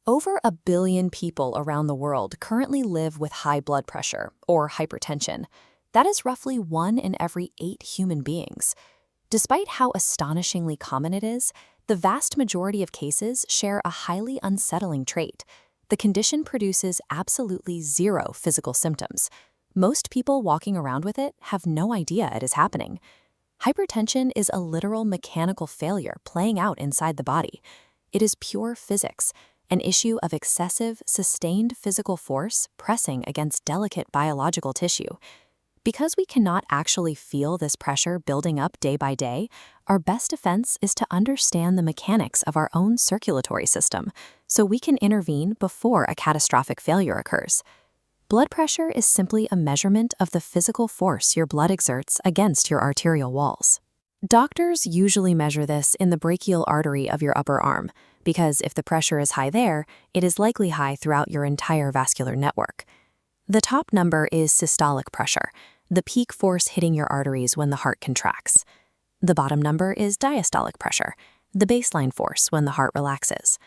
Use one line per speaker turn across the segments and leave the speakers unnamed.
Over 1 billion people around the world currently live with high blood pressure, or hypertension. That is roughly 1 in every 8 human beings. Despite how astonishingly common it is, the vast majority of cases share a highly unsettling trait. The condition produces absolutely zero physical symptoms. Most people walking around with it have no idea it is happening. Hypertension is a literal mechanical failure playing out inside the body. It is pure physics, an issue of excessive, sustained physical force pressing against delicate biological tissue. Because we cannot actually feel this pressure building up day by day, our best defense is to understand the mechanics of our own circulatory system, so we can intervene before a catastrophic failure occurs. Blood pressure is simply a measurement of the physical force your blood exerts against your arterial walls. Doctors usually measure this in the brachial artery of your upper arm, because if the pressure is high there, it is likely high throughout your entire vascular network. The top number is systolic pressure, the peak force hitting your arteries when the heart contracts. The bottom number is diastolic pressure, the baseline force when the heart relaxes.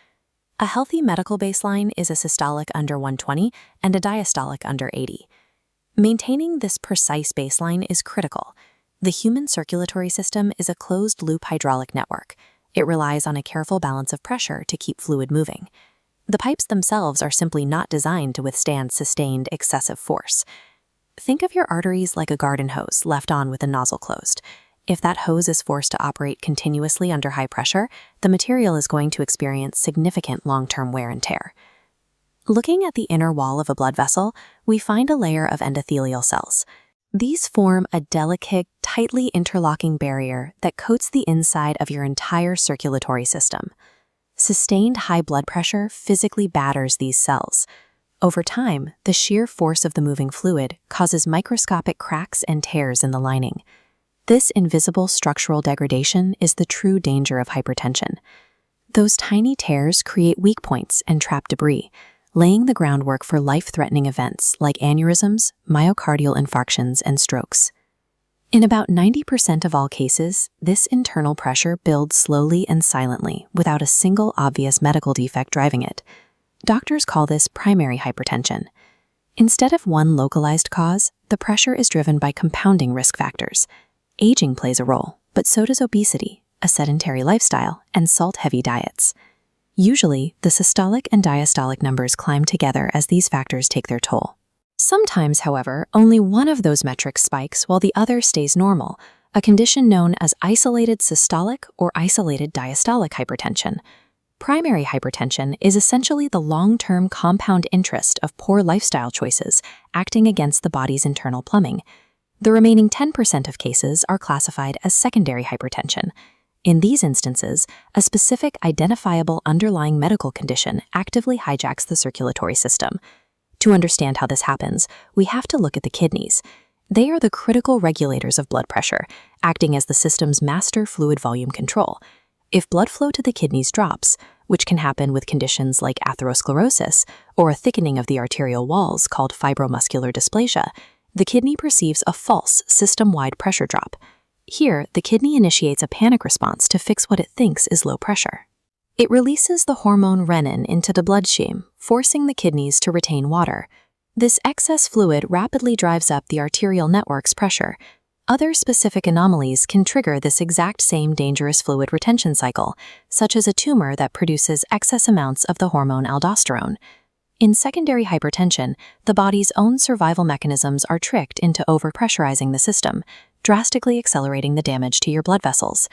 A healthy medical baseline is a systolic under 120 and a diastolic under 80. Maintaining this precise baseline is critical. The human circulatory system is a closed-loop hydraulic network. It relies on a careful balance of pressure to keep fluid moving. The pipes themselves are simply not designed to withstand sustained excessive force. Think of your arteries like a garden hose left on with the nozzle closed. If that hose is forced to operate continuously under high pressure, the material is going to experience significant long-term wear and tear. Looking at the inner wall of a blood vessel, we find a layer of endothelial cells. These form a delicate, tightly interlocking barrier that coats the inside of your entire circulatory system. Sustained high blood pressure physically batters these cells. Over time, the sheer force of the moving fluid causes microscopic cracks and tears in the lining. This invisible structural degradation is the true danger of hypertension. Those tiny tears create weak points and trap debris, laying the groundwork for life-threatening events like aneurysms, myocardial infarctions, and strokes. In about 90% of all cases, this internal pressure builds slowly and silently without a single obvious medical defect driving it. Doctors call this primary hypertension. Instead of one localized cause, the pressure is driven by compounding risk factors. Aging plays a role, but so does obesity, a sedentary lifestyle, and salt-heavy diets. Usually, the systolic and diastolic numbers climb together as these factors take their toll. Sometimes, however, only one of those metrics spikes while the other stays normal, a condition known as isolated systolic or isolated diastolic hypertension. Primary hypertension is essentially the long-term compound interest of poor lifestyle choices acting against the body's internal plumbing. The remaining 10% of cases are classified as secondary hypertension. In these instances, a specific identifiable underlying medical condition actively hijacks the circulatory system. To understand how this happens, we have to look at the kidneys. They are the critical regulators of blood pressure, acting as the system's master fluid volume control. If blood flow to the kidneys drops, which can happen with conditions like atherosclerosis or a thickening of the arterial walls called fibromuscular dysplasia, the kidney perceives a false system-wide pressure drop. Here, the kidney initiates a panic response to fix what it thinks is low pressure. It releases the hormone renin into the bloodstream, forcing the kidneys to retain water. This excess fluid rapidly drives up the arterial network's pressure. Other specific anomalies can trigger this exact same dangerous fluid retention cycle, such as a tumor that produces excess amounts of the hormone aldosterone. In secondary hypertension, the body's own survival mechanisms are tricked into overpressurizing the system, drastically accelerating the damage to your blood vessels.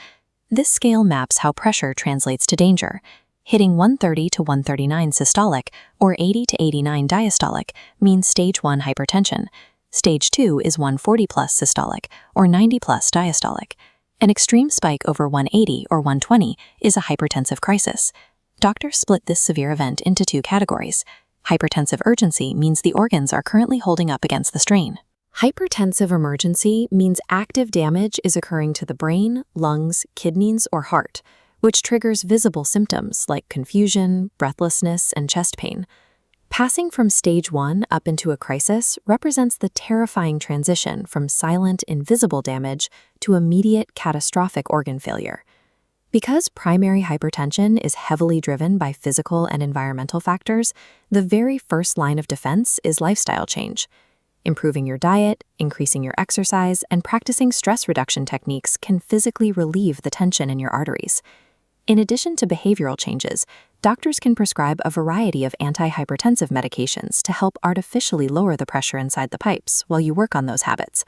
This scale maps how pressure translates to danger. Hitting 130 to 139 systolic or 80 to 89 diastolic means stage 1 hypertension. Stage 2 is 140 plus systolic or 90 plus diastolic. An extreme spike over 180 or 120 is a hypertensive crisis. Doctors split this severe event into 2 categories. Hypertensive urgency means the organs are currently holding up against the strain. Hypertensive emergency means active damage is occurring to the brain, lungs, kidneys, or heart, which triggers visible symptoms like confusion, breathlessness, and chest pain. Passing from stage 1 up into a crisis represents the terrifying transition from silent, invisible damage to immediate, catastrophic organ failure. Because primary hypertension is heavily driven by physical and environmental factors, the very first line of defense is lifestyle change. Improving your diet, increasing your exercise, and practicing stress reduction techniques can physically relieve the tension in your arteries. In addition to behavioral changes, doctors can prescribe a variety of antihypertensive medications to help artificially lower the pressure inside the pipes while you work on those habits.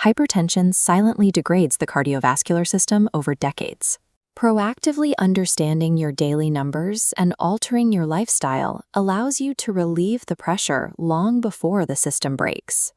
Hypertension silently degrades the cardiovascular system over decades. Proactively understanding your daily numbers and altering your lifestyle allows you to relieve the pressure long before the system breaks.